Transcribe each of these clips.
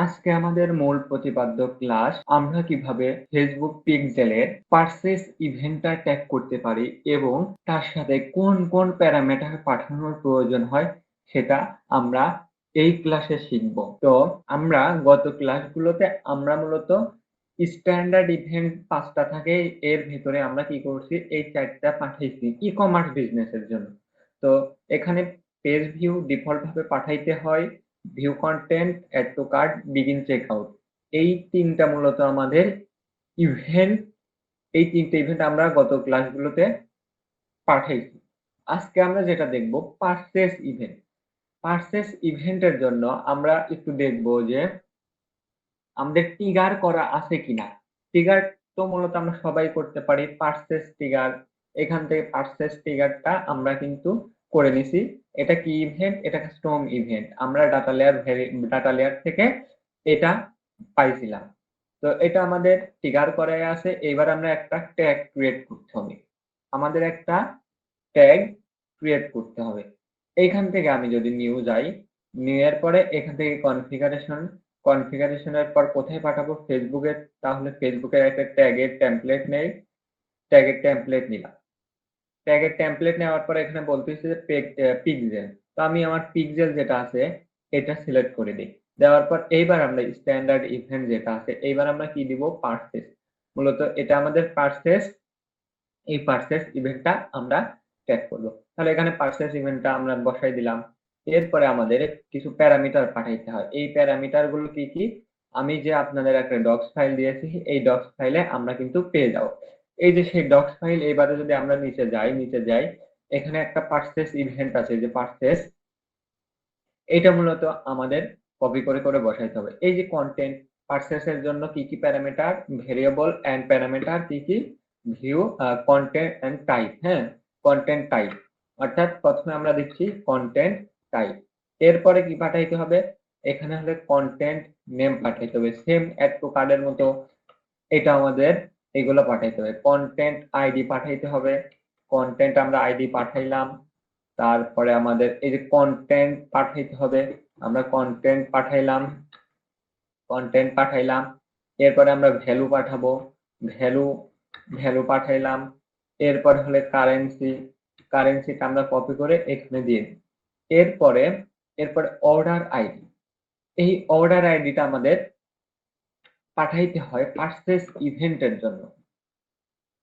আজকে আমাদের মূল প্রতিপাদ্য ক্লাস আমরা কিভাবে ফেসবুক পিক্সেলের পারচেজ ইভেন্টটা ট্যাগ করতে পারি এবং তার সাথে কোন কোন প্যারামিটার পাঠানোর প্রয়োজন হয় সেটা আমরা এই ক্লাসে শিখব। তো আমরা গত ক্লাসগুলোতে আমরা মূলত স্ট্যান্ডার্ড ইভেন্ট ৫টা থাকে, এর ভেতরে আমরা কি করছি এই ৪টা পাঠাইছি ই-কমার্স বিজনেসের জন্য। তো এখানে পেজ ভিউ ডিফল্ট ভাবে পাঠাইতে হয়, view content, add to cart, begin checkout. এই ৩টা মূলত আমাদের ইভেন্ট। এই ৩টে ইভেন্ট আমরা গত ক্লাসগুলোতে পাঠাইছি। আজকে আমরা যেটা দেখব পারচেজ ইভেন্ট। পারচেজ ইভেন্টের জন্য আমরা একটু দেখব যে আমাদের ট্রিগার করা আছে কিনা। ট্রিগার তো মূলত আমরা সবাই করতে পারি। পারচেজ ট্রিগার, এখান থেকে পারচেজ ট্রিগারটা আমরা কিন্তু করে নিছি। এটা কি ইভেন্ট? এটা কাস্টম ইভেন্ট। আমরা ডাটা লেয়ার থেকে এটা পাইছিলাম। তো এটা আমাদের ট্রিগার করাই আছে। এবার আমরা একটা ট্যাগ ক্রিয়েট করতে হবে। আমাদের একটা ট্যাগ ক্রিয়েট করতে হবে। এইখান থেকে আমি যদি নিউ যাই, নিউ এর পরে এখান থেকে কনফিগারেশনের পর কোথায় পাঠাবো? ফেসবুকে। তাহলে ফেসবুকের একটা ট্যাগের টেমপ্লেট নেই, ট্যাগের টেমপ্লেট নিলাম। ট্যাগের টেমপ্লেট নেওয়ার পরে এখানে বলতেছে যে পিক্সেল। তো আমি আমার পিক্সেল যেটা আছে এটা সিলেক্ট করে দিই। দেওয়ার পর এইবার আমরা স্ট্যান্ডার্ড ইভেন্ট যেটা আছে এইবার আমরা কি দিব? পারচেজ। মূলত এটা আমাদের পারচেজ। এই পারচেজ ইভেন্টটা আমরা ট্যাগ করব। তাহলে এখানে পারচেজ ইভেন্টটা আমরা বসাই দিলাম। এরপরে আমাদের কিছু প্যারামিটার পাঠাইতে হয়। এই প্যারামিটার গুলো কি কি? আমি যে আপনাদের একটা ডক্স ফাইল দিয়েছি এই ডক্স ফাইলে আমরা কিন্তু পেয়ে যাব। এই যে সেই ডক্স ফাইল, এবারে যদি আমরা নিচে যাই এখানে একটা পারচেজ ইভেন্ট আছে যে পারচেজ, এটা মূলত আমাদের কপি করে করে বসাইতে হবে। এই যে কন্টেন্ট পারচেজ এর জন্য কি কি প্যারামিটার, ভেরিয়েবল এন্ড প্যারামিটার কি কি, ভিউ, কন্টেন্ট এন্ড টাইপ। হ্যাঁ, কন্টেন্ট টাইপ অর্থাৎ প্রথমে আমরা দিচ্ছি কন্টেন্ট টাইপ। এরপরে কি পাঠাইতে হবে? এখানে হলে কন্টেন্ট নেম পাঠাইতে হবে, সেম অ্যাড টু কার্ডের মতো এটা আমাদের এগুলো পাঠাইতে হবে। কন্টেন্ট আইডি পাঠাইতে হবে। কন্টেন্ট আমরা আইডি পাঠাইলাম। তারপরে আমাদের এই যে কন্টেন্ট পাঠাইতে হবে, আমরা কন্টেন্ট পাঠাইলাম। এরপরে আমরা ভ্যালু পাঠাবো, ভ্যালু ভ্যালু পাঠাইলাম। এরপরে হলে কারেন্সিটা আমরা কপি করে এখানে দিয়ে দিই। এরপরে অর্ডার আইডি। এই অর্ডার আইডিটা আমাদের পাঠাইতে হয় পারচেজ ইভেন্টের জন্য।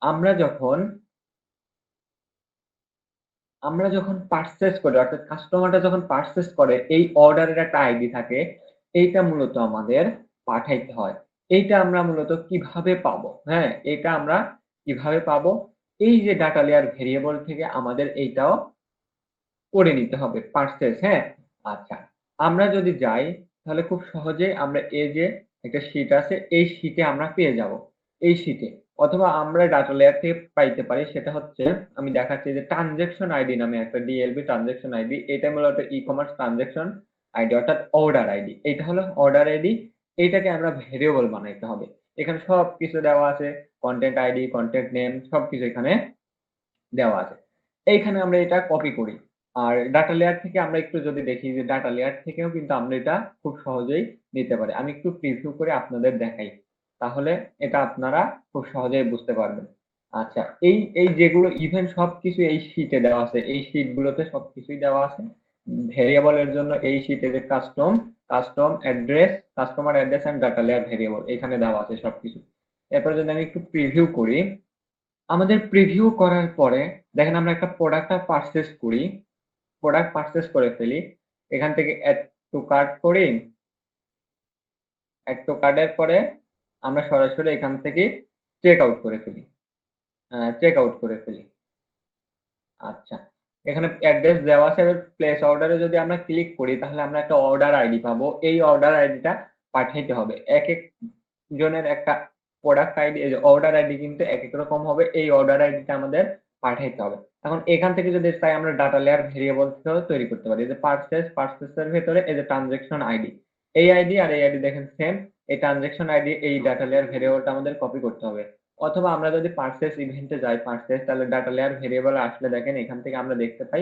আমরা যখন পারচেজ করি অর্থাৎ কাস্টমারটা যখন পারচেজ করে এই অর্ডারের একটা আইডি থাকে, এইটা মূলত আমাদের পাঠাইতে হয়। এইটা আমরা মূলত কিভাবে পাবো? হ্যাঁ, এটা আমরা কিভাবে পাবো? এই যে ডাটা লেয়ার ভেরিয়েবল থেকে আমাদের এইটাও করে নিতে হবে পারচেজ। হ্যাঁ, আচ্ছা, আমরা যদি যাই তাহলে খুব সহজেই আমরা এই যে একটা শীট আছে এই শীটে আমরা পেয়ে যাব। এই শীটে অথবা আমরা ডাটা লেয়ার থেকে পাইতে পারি, সেটা হচ্ছে আমি দেখাচ্ছি যে ট্রানজাকশন আইডি নামে একটা ডিএলবি ট্রানজাকশন আইডি। এটা মূলত ই-কমার্স ট্রানজাকশন আইডি অর্থাৎ অর্ডার আইডি। এইটা হলো অর্ডার আইডি। এইটাকে আমরা ভেরিয়েবল বানাইতে হবে। এখানে সবকিছু দেওয়া আছে, কন্টেন্ট আইডি, কন্টেন্ট নেম সবকিছু এখানে দেওয়া আছে। এইখানে আমরা এটা কপি করি। আর ডাটা লেয়ার থেকে আমরা একটু যদি দেখি যে ডাটা লেয়ার থেকেও কিন্তু আমরা এটা খুব সহজেই নিতে পারি। আমি একটু প্রিভিউ করে আপনাদের দেখাই। তাহলে এটা আপনারা খুব সহজেই বুঝতে পারবেন। আচ্ছা, এই যেগুলো ইভেন্ট সবকিছু এই শীটে দেওয়া আছে। এই শীটগুলোতে সবকিছুই দেওয়া আছে। ভেরিয়েবলের জন্য এই শীটে যে customer address and data layer variable এখানে দেওয়া আছে সবকিছু। এরপর যদি আমি একটু প্রিভিউ করি, আমাদের প্রিভিউ করার পরে দেখেন আমরা একটা প্রোডাক্ট পারচেজ করে ফেলি। এখান থেকে অ্যাড টু কার্ট করি। অ্যাড টু কার্টের পরে আমরা সরাসরি এখান থেকে চেক আউট করে ফেলি। আচ্ছা, এখানে অ্যাড্রেস দেওয়া আছে। এবার প্লেস অর্ডারে যদি আমরা ক্লিক করি তাহলে আমরা একটা অর্ডার আইডি পাবো। এই অর্ডার আইডিটা পাঠাইতে হবে। একেক জনের একটা প্রোডাক্ট আইডি, এই যে অর্ডার আইডি কিন্তু একেক রকম হবে। এই অর্ডার আইডিটা আমাদের পাঠাইতে হবে। এখন এখান থেকে যদি চাই আমরা ডাটা লেয়ার ভেরিয়েবল তৈরি করতে পারি। এই যে পারচেজের ভেতরে এই যে ট্রানজাকশন আইডি, এই আইডি আর এই আইডি দেখেন সেম। এই ট্রানজাকশন আইডি এই ডাটা লেয়ার ভেরিয়েবলটা আমাদের কপি করতে হবে। অথবা আমরা যদি পারচেজ ইভেন্টে যাই তাহলে ডাটা লেয়ার ভেরিয়েবল আসলে দেখেন এখান থেকে আমরা দেখতে পাই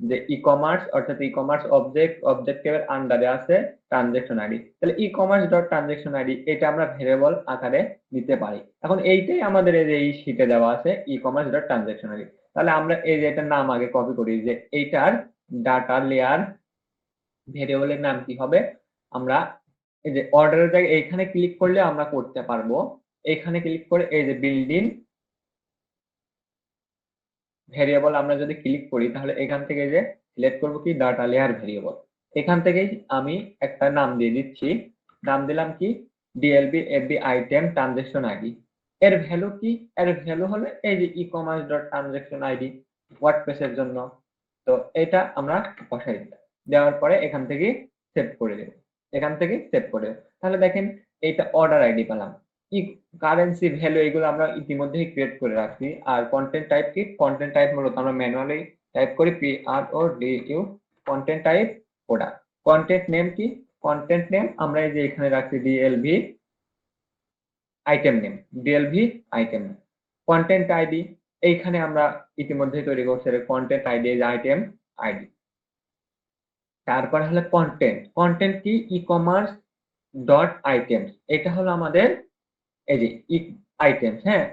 যে ই কমার্স অর্থাৎ ই কমার্স অবজেক্টের আন্ডারে আছে ট্রানজেকশন আইডি। তাহলে ই কমার্স ডট ট্রানজেকশন আইডি এটা আমরা ভেরিয়েবল আকারে দিতে পারি। এখন এইটাই আমাদের এই যে এই শীটে দেওয়া আছে ই কমার্স ডট ট্রানজেকশন আইডি। তাহলে আমরা এই যে এটার নাম আগে কপি করি, যে এইটার ডাটা লেয়ার ভেরিয়েবলের নাম কি হবে। আমরা এই যে অর্ডারের জায়গায় এইখানে ক্লিক করলে আমরা করতে পারবো। এইখানে ক্লিক করে এই যে বিল্ডিং ভেরিয়েবল আমরা যদি ক্লিক করি তাহলে এখান থেকে যে সিলেক্ট করব কি ডাটা লেয়ার ভেরিয়েবল। এখান থেকেই আমি একটা নাম দিয়ে দিচ্ছি। নাম দিলাম কি DLB FB item transaction ID. এর ভ্যালু কি? এর ভ্যালু হলো এই যে e commerce dot transaction ID ওয়ার্ডপ্রেসের জন্য। তো এটা আমরা বসাই দিলাম। দেওয়ার পরে এখান থেকে সেভ করে দেব। এখান থেকে সেভ করে দেব। তাহলে দেখেন এইটা অর্ডার আইডি পেলাম। কারেন্সি ভ্যালু এগুলো আমরা ইতিমধ্যেই ক্রিয়েট করে রাখছি। আর কন্টেন্ট টাইপ কি? কন্টেন্ট টাইপ মূলত আমরা ম্যানুয়ালি টাইপ করি PRODU content type product. Content name কি? কন্টেন্ট নেম আমরা এই যে এখানে রাখছি DLV item name, DLV item name. Content ID এইখানে আমরা ইতিমধ্যে তৈরি করছি content ID as item ID. তারপর হলো কন্টেন্ট। কন্টেন্ট কি? E commerce dot items. এটা হলো আমাদের এই যে ই আইটেমস। হ্যাঁ,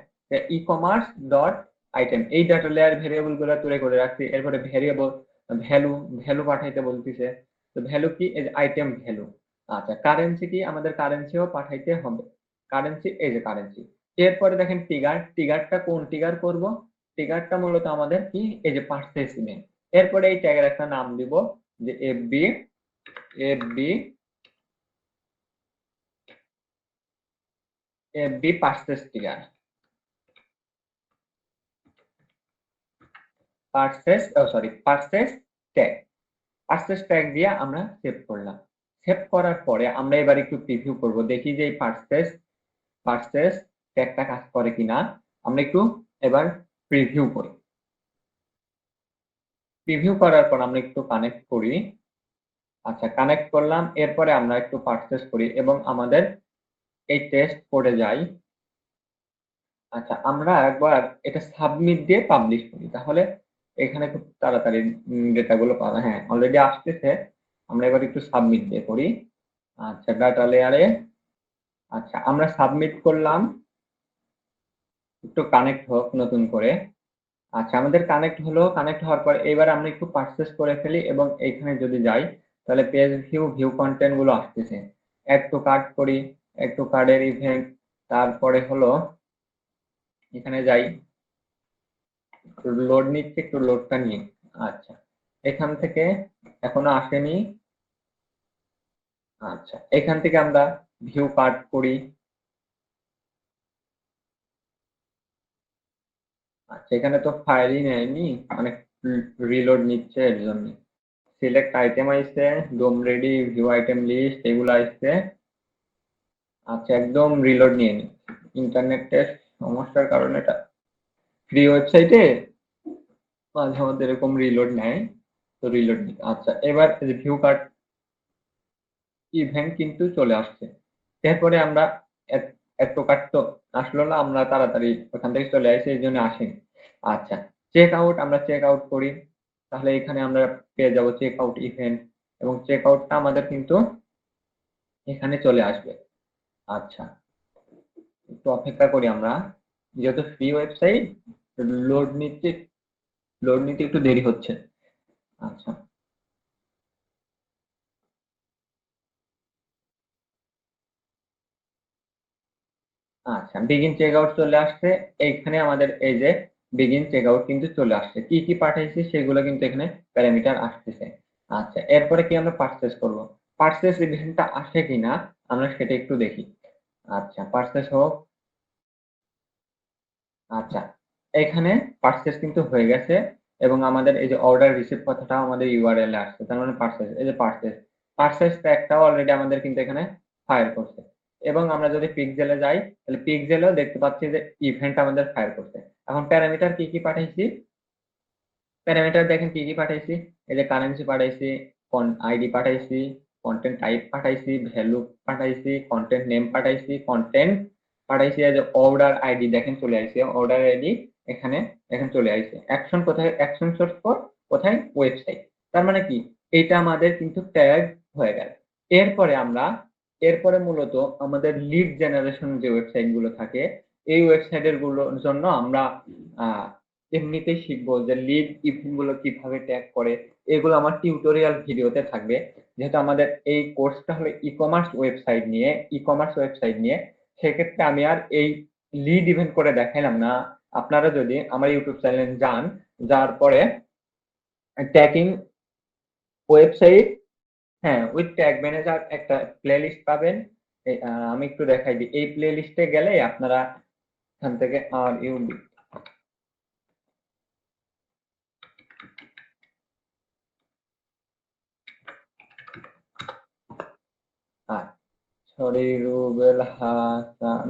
ই কমার্স ডট আইটেম এই ডাটা লেয়ার ভেরিয়েবল গুলো তৈরি করে রাখছি। এরপরে ভেরিয়েবল ভ্যালু পাঠাইতে বলতিছে। তো ভ্যালু কি? এই যে আইটেম ভ্যালু। আচ্ছা, কারেন্সি কি? আমাদের কারেন্সিও পাঠাইতে হবে। কারেন্সি এই যে কারেন্সি। এরপরে দেখেন টিগারটা কোন টিগার করব? টিগারটা মূলত আমাদের কি? এই যে পারচেজ ইভেন্ট। এরপরে এই ট্যাগের একটা নাম দিব যে FB purchase trigger. Purchase tag. Purchase tag দিয়ে আমরা সেভ করলাম। সেভ করার পরে আমরা এবার একটু প্রিভিউ করব, দেখি যে এই পারচেজ ট্যাগটা কাজ করে কিনা। আমরা একটু এবার প্রিভিউ করি। প্রিভিউ করার পর আমরা একটু কানেক্ট করি। আচ্ছা, কানেক্ট করলাম। এরপরে আমরা একটু পারচেজ করি এবং আমাদের এই টেস্ট কোডে যাই। আচ্ছা, আমরা একবার এটা সাবমিট দিয়ে পাবলিশ করি, তাহলে এখানে খুব তাড়াতাড়ি ডেটাগুলো পাবে। হ্যাঁ, অলরেডি আসতেছে। আমরা এবার একটু সাবমিট দিয়ে করি। আচ্ছা, ডাটা লেয়ারে আচ্ছা আমরা সাবমিট করলাম। একটু কানেক্ট হোক নতুন করে। আচ্ছা, আমাদের কানেক্ট হলো। কানেক্ট হওয়ার পর এবার আমরা একটু পারচেজ করে ফেলি এবং এইখানে যদি যাই তাহলে পেজ ভিউ কন্টেন্ট গুলো আসতেছে। অ্যাড টু কার্ট করি, অ্যাড টু কার্টের ইভেন্ট। তারপরে হলো এখানে যাই, লোড নিচ্ছে, একটু লোডটা নিয়ে। আচ্ছা, এখান থেকে এখনো আসেনি। আচ্ছা, এখান থেকে আমরা ভিউ কার্ট করি। আচ্ছা, এখানে তো ফাইলই নেয়নি, অনেক রিলোড নিচ্ছে, এর জন্য। সিলেক্ট আইটেম আইছে, ডোম রেডি, ভিউ আইটেম লিস্ট এগুলো আইছে। আচ্ছা, একদম রিলোড নিয়ে নি। ইন্টারনেটের সমস্যার কারণে এটা ফ্রি ওয়েবসাইটে মাঝে মধ্যে এরকম রিলোড নেয়। তো রিলোড নি। আচ্ছা, এবার ভিউ কার্ট ইভেন্ট কিন্তু চলে আসছে। এরপরে আমরা এত কার্ট তো আসলো না, আমরা তাড়াতাড়ি ওখান থেকে চলে আসি, এই জন্য আসেনি। আচ্ছা, চেক আউট। আমরা চেক আউট করি, তাহলে এখানে আমরা পেয়ে যাব চেক আউট ইভেন্ট এবং চেক আউটটা আমাদের কিন্তু এখানে চলে আসবে। আচ্ছা, একটু অপেক্ষা করি আমরা, যেহেতু ফ্রি ওয়েবসাইট লোড নিতে একটু দেরি হচ্ছে। আচ্ছা, আচ্ছা, বিগিন চেক আউট চলে আসছে। এইখানে আমাদের এই যে বিগিন চেক আউট কিন্তু চলে আসছে। কি কি পাঠাইছি সেগুলো কিন্তু এখানে প্যারামিটার আসতেছে। আচ্ছা, এরপরে কি আমরা পারচেজ করব। পারচেজ ইভেন্টটা আসে কিনা আমরা সেটা একটু দেখি। আচ্ছা, পারচেজ হোক। আচ্ছা, এখানে পারচেজ কিন্তু হয়ে গেছে এবং আমাদের এই যে অর্ডার রিসিভ কথাটাও আমাদের ইউআরএল এ আসছে। তার মানে পারচেজ, এই যে পারচেজ ট্যাগটাও অলরেডি আমাদের কিন্তু এখানে ফায়ার করছে। এবং আমরা যদি পিক্সেলে যাই তাহলে পিক্সেলেও দেখতে পাচ্ছি যে ইভেন্ট আমাদের ফায়ার করছে। এখন প্যারামিটার কি কি পাঠাইছি, প্যারামিটার দেখেন কি কি পাঠাইছি। এই যে কারেন্সি পাঠাইছি, আইডি পাঠাইছি, কন্টেন্ট টাইপ পাঠাইছি, ভ্যালু পাঠাইছি, কন্টেন্ট নেম পাঠাইছি, কন্টেন্ট পাঠাইছি। এই যে অর্ডার আইডি দেখেন চলে আসছে, অর্ডার আইডি এখানে চলে আসছে। অ্যাকশন কোথায়? অ্যাকশন সোর্স কোড কোথায়? ওয়েবসাইট। তার মানে কি? এটা আমাদের কিন্তু ট্যাগ হয়ে গেল। এরপরে মূলত আমাদের লিড জেনারেশন যে ওয়েবসাইট গুলো থাকে, এই ওয়েবসাইটের গুলোর জন্য আমরা এমনিতেই শিখবো যে লিড ইভেন্ট গুলো কিভাবে ট্যাগ করে। এগুলো আমার টিউটোরিয়াল ভিডিওতে থাকবে। যেহেতু আমাদের এই কোর্সটা হলো ই-কমার্স ওয়েবসাইট নিয়ে, সেক্ষেত্রে আমি আর এই লিড ইভেন্ট করে দেখাইলাম না। আপনারা যদি আমার ইউটিউব চ্যানেলে যান, যাওয়ার পরে ট্যাগিং ওয়েবসাইট, হ্যাঁ, উইথ ট্যাগ ম্যানেজার একটা প্লেলিস্ট পাবেন। আমি একটু দেখাই দিই। এই প্লেলিস্টে গেলে আপনারা এখান থেকে আর ইউ সরি, রুবেল হাসান।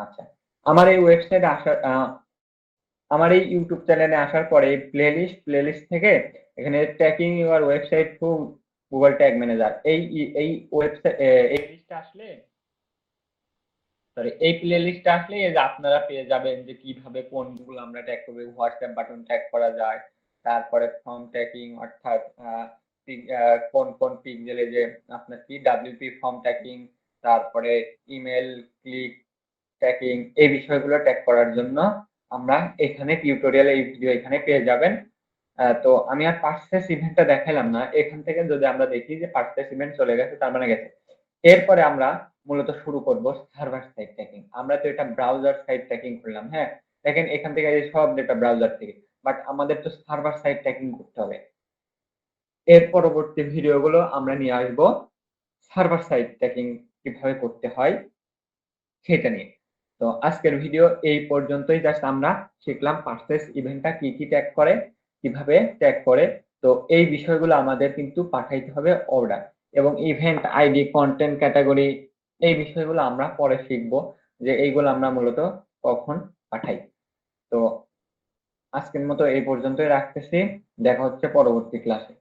আচ্ছা, আমার এই ওয়েবসাইটে আসার আমার এই ইউটিউব চ্যানেলে আসার পরে এই প্লেলিস্ট থেকে এখানে tracking your website through Google tag manager, এই ওয়েবসাইট এই লিস্টে আসলে, সরি, এই প্লে লিস্টে আসলে এই যে আপনারা পেয়ে যাবেন যে কিভাবে কোনগুলো আমরা ট্যাগ করবো। হোয়াটসঅ্যাপ বাটন ট্যাগ করা যায়, তারপরে ফর্ম ট্যাগিং, অর্থাৎ কোন কোন পিক্সেলে যে আপনার কি ডাব্লিউপি ফর্ম ট্যাগিং, তারপরে ইমেল ক্লিক ট্যাগিং, এই বিষয়গুলো ট্যাগ করার জন্য আমরা এখানে টিউটোরিয়াল, এই ভিডিও এখানে পেয়ে যাবেন। তো আমি আর পার্সেস ইভেন্টটা দেখাইলাম না। এখান থেকে যদি আমরা দেখি যে পার্সেস ইভেন্ট চলে গেছে, তার মানে গেছে। এরপরে আমরা মূলত শুরু করব সার্ভার সাইড ট্র্যাকিং। আমরা তো এটা ব্রাউজার সাইড ট্র্যাকিং করলাম, হ্যাঁ, দেখেন এখান থেকে এই সব ডেটা ব্রাউজার থেকে, বাট আমাদের তো সার্ভার সাইড ট্র্যাকিং করতে হবে। এর পরবর্তী ভিডিওগুলো আমরা নিয়ে আসবো সার্ভার সাইড ট্র্যাকিং কিভাবে করতে হয় সেটা নিয়ে। তো আজকের ভিডিও এই পর্যন্তই। জাস্ট আমরা শিখলাম পার্সেস ইভেন্টটা কি কি ট্যাগ করে, কিভাবে ট্যাগ করে। তো এই বিষয়গুলো আমাদের কিন্তু পাঠাইতে হবে অর্ডার, এবং ইভেন্ট আইডি, কন্টেন্ট ক্যাটাগরি, এই বিষয়গুলো আমরা পরে শিখবো যে এইগুলো আমরা মূলত কখন পাঠাই। তো আজকের মতো এই পর্যন্তই রাখতেছি। দেখা হচ্ছে পরবর্তী ক্লাসে।